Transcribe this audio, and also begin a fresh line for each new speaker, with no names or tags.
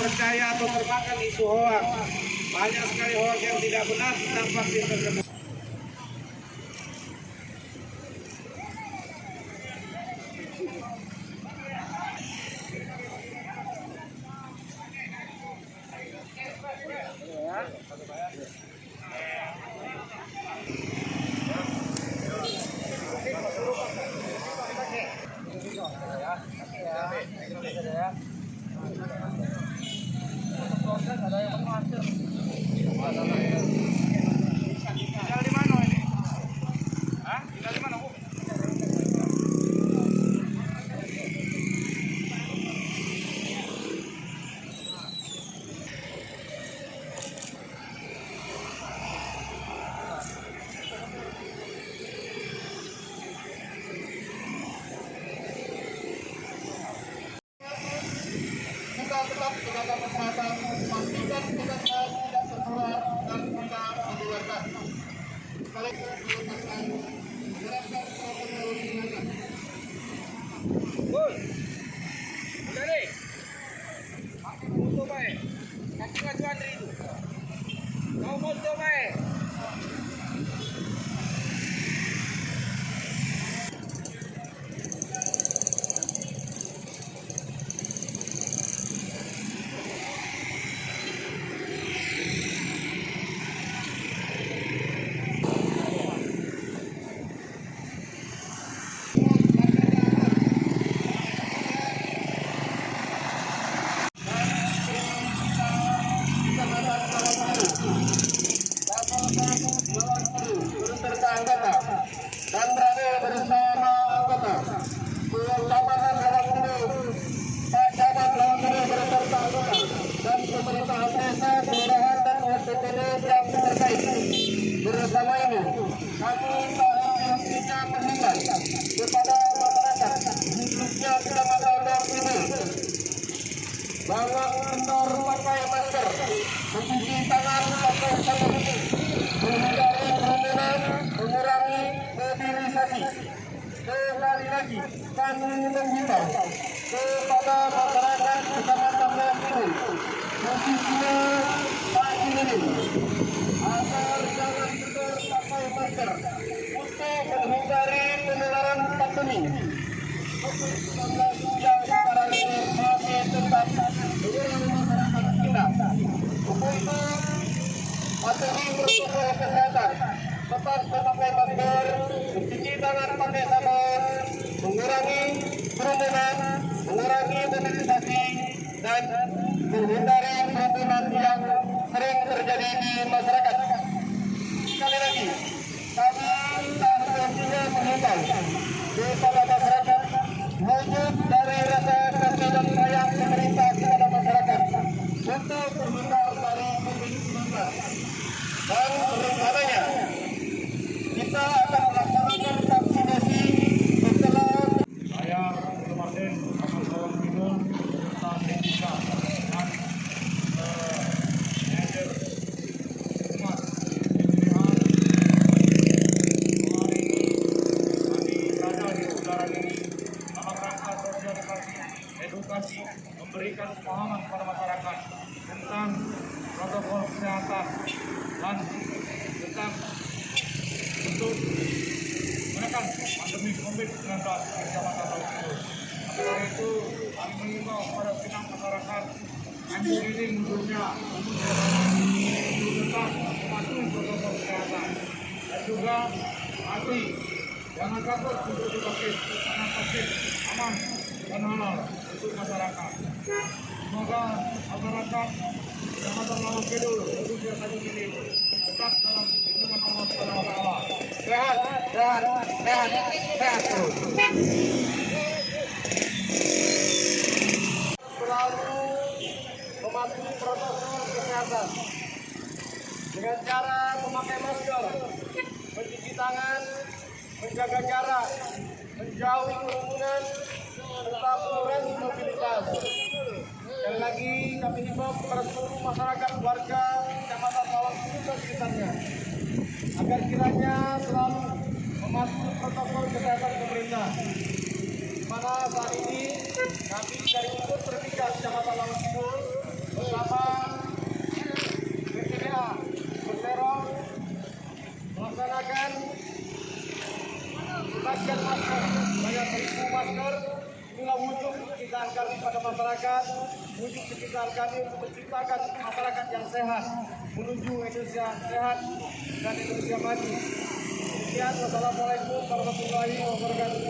percaya atau termakan isu hoak. Banyak sekali hoak yang tidak benar tentang vaksin tersebut. Tinggal di mana ini? Hah? Tinggal di mana, Bu?
Kita tetap menjaga kesehatan, pastikan kita tidak tertular dan tidak menularkan. Sekali lagi melepaskan menerapkan protokol kesehatan.
Bul, udah deh. Aku foto baik. Kaki ngaju Andri itu. Kau foto baik.
Dan berada bersama anggota Kelurahan Lawang Kudu, Pak Camat Lawang Kudu beserta anggota dan pemerintah desa, kelurahan dan OSPD yang terkait. Bersama ini, kami tidak menghimbau kepada masyarakat khususnya Kecamatan Lawang Kudu bahwa kendor pakai masker, mencuci tangan pakai sabun, menghindari kerumunan, mengurangi mobilisasi. Sekali lagi kami menghimbau kepada masyarakat Kecamatan Lawang Kudu, khususnya pagi ini, agar jangan kendor pakai masker untuk menghindari penularan pandemi COVID-19 yang sekarang ini masih tetap menyerang masyarakat kita. Untuk itu, patuhi protokol kesehatan, tetap memakai masker, mencuci tangan pakai sabun, mengurangi kerumunan, mengurangi mobilisasi, dan menghindari kerumunan yang sering terjadi di masyarakat. Sekali lagi, kami tak henti-hentinya menghimbau kepada masyarakat wujud dari rasa kasih dan sayang pemerintah kepada masyarakat untuk terhindar dari COVID-19. Dan rencananya kita akan melaksanakan vaksinasi setelah
Saya Martin Ahmad Lawang Timur serta Teknika dan manajer umat pemilihan hari ini kami berada di udara ini dalam rangka sosialisasi edukasi memberikan pemahaman kepada masyarakat tentang protokol kesehatan dan tentang untuk menekan pandemi COVID-19 di Kecamatan Lawang Kudu. Oleh itu, kami mengimbau kepada pihak masyarakat yang diriling khususnya untuk tetap mematuhi protokol kesehatan dan juga hati jangan takut untuk divaksin karena vaksin aman dan halal untuk masyarakat. Semoga masyarakat Kecamatan Lawang Kudu khususnya satu ini tetap dalam lindungan Allah Subhanahu wa Ta'ala.
sehat terus. Selalu mematuhi protokol kesehatan dengan cara memakai masker, mencuci tangan, menjaga jarak, menjauhi kerumunan, tetap mengurangi mobilitas. Sekali lagi kami himbau kepada seluruh masyarakat warga Kecamatan Lawang Kudu dan sekitarnya agar kiranya selalu mematuhi protokol kesehatan pemerintah. Di mana saat ini kami dari unsur terpikat Kecamatan Lawang Kudu tidak menggunakan masker. Inilah wujud kecintaan kami pada masyarakat, wujud kecintaan kami untuk menciptakan masyarakat yang sehat, menuju Indonesia sehat dan Indonesia maju. Demikian, wassalamualaikum warahmatullahi wabarakatuh.